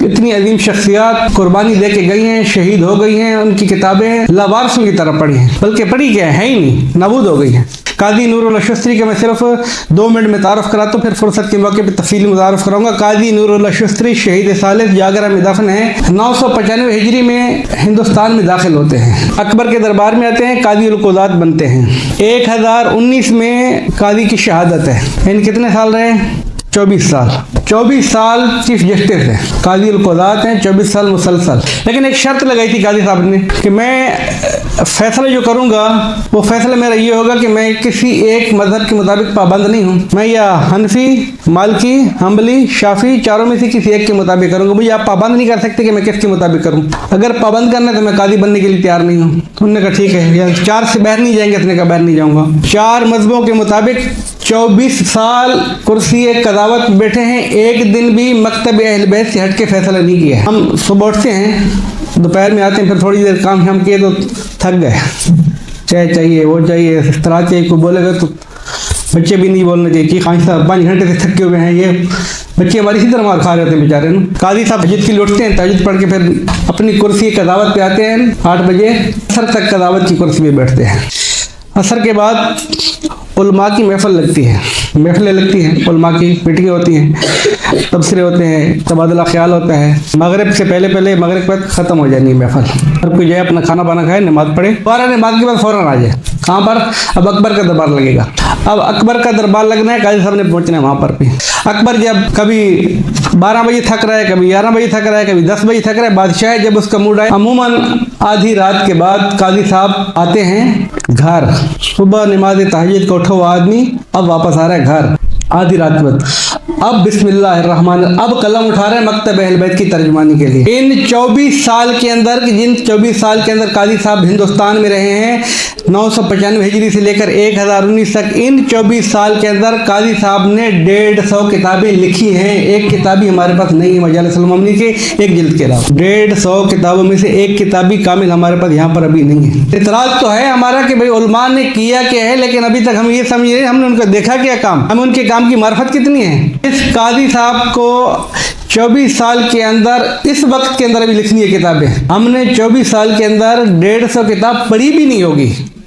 इतनी अजीम शख्सियात कुर्बानी दे के गई हैं, शहीद हो गई हैं, उनकी किताबें लावारसों की तरह पढ़ी हैं, बल्कि पढ़ी क्या है ही नहीं, नाबूद हो गई हैं। काजी नूरुल अशस्त्री का मैं सिर्फ 2 मिनट में तारुफ कराता हूँ, फिर फुर्सत के मौके पर तफसीली मुतारफ कराऊंगा। काजी नूरुल अशस्त्री शहीद सालिस जागरा में दफन है। 995 हिजरी में हिंदुस्तान में दाखिल होते हैं, अकबर के दरबार में आते हैं, काजी उल कुदात बनते हैं। 1019 में काजी की शहादत है। इन कितने साल रहे? 24 साल। 24 साल चीफ जस्टिस है, काजी उल कुदात हैं, 24 साल मुसलसल। लेकिन एक शर्त लगाई थी काजी साहब ने कि मैं फैसला जो करूंगा वो फैसला मेरा ये होगा कि मैं किसी एक मजहब के मुताबिक पाबंद नहीं हूँ। मैं या हनफी, मालकी, हम्बली, शाफी चारों में से किसी एक के मुताबिक करूंगा। मुझे आप पाबंद नहीं कर सकते कि मैं किसके मुताबिक करूँ। अगर पाबंद करना है तो मैं काजी बनने के लिए तैयार नहीं हूँ। तो उन्होंने कहा ठीक है, या 4 से बाहर नहीं जाएंगे? उसने कहा बाहर नहीं जाऊंगा। 4 मजहबों के मुताबिक 24 साल कुर्सी कदावत बैठे हैं, एक दिन भी मकतब अहल बैत से हट के फैसला नहीं किया। हम सुबह उठते हैं, दोपहर में आते हैं, फिर थोड़ी देर काम शाम किए तो थक गए, चाय चाहिए, वो चाहिए, तरह चाहिए। कोई बोलेगा तो बच्चे भी नहीं बोलना चाहिए कि खान साहब 5 घंटे से थके हुए हैं, ये बच्चे हमारी इसी तरह मार खा रहे होते हैं बेचारे ना। काजी साहब तहज्जुद के लिए उठते हैं, तहज्जुद पढ़ के फिर अपनी कुर्सी कदावत पे आते हैं, 8 बजे असर तक कदावत की कुर्सी पे बैठते हैं। असर के बाद उलमा की महफिल लगती है, महफिलें लगती हैं, उलमा की मीटिंगें होती हैं, तबसरे होते हैं, तबादला ख्याल होता है। मगरिब से पहले मगरिब के बाद ख़त्म हो जाएगी महफिल। हर कोई जाए अपना खाना पाना खाए, नमाज पढ़े, 12 नमाज के बाद फ़ौरन आ जाए। कहाँ पर? अब अकबर का दरबार लगेगा। अब अकबर का दरबार लगना है, काजी साहब ने पहुँचना है वहाँ पर भी। अकबर जब कभी 12 बजे थक रहा है, कभी 11 बजे थक रहा है, कभी 10 बजे थक रहा है, बादशाह जब उसका मूड आए, अमूमन आधी रात के बाद काजी साहब आते हैं घर। सुबह नमाज तहज्जुद को उठो आदमी, अब वापस आ रहा है घर आधी रात के बाद। अब बिस्मिल्लाहिर्रहमान, अब कलम उठा रहे हैं मकतब अहल बैत की तर्जुमानी के लिए। इन 24 साल के अंदर, जिन 24 साल के अंदर काजी साहब हिंदुस्तान में रहे हैं, 995 हिजरी से लेकर 1019 तक, इन 24 साल के अंदर काजी साहब ने 150 किताबें लिखी हैं। एक किताब भी हमारे पास नहीं है मजालिस उल-मअमनी के एक जिल्द के अलावा। 150 किताबों में से एक किताब भी कामिल हमारे पास यहाँ पर अभी नहीं है। इतराज तो है हमारा कि भाई उलमा ने किया क्या है, लेकिन अभी तक हम ये समझ रहे हैं हमने उनका देखा क्या काम, हमें उनके काम की मार्फत कितनी है। इस काजी साहब को 24 साल के अंदर, इस वक्त के अंदर अभी लिखनी है किताबें। हमने 24 साल के अंदर 150 किताब पढ़ी भी नहीं होगी।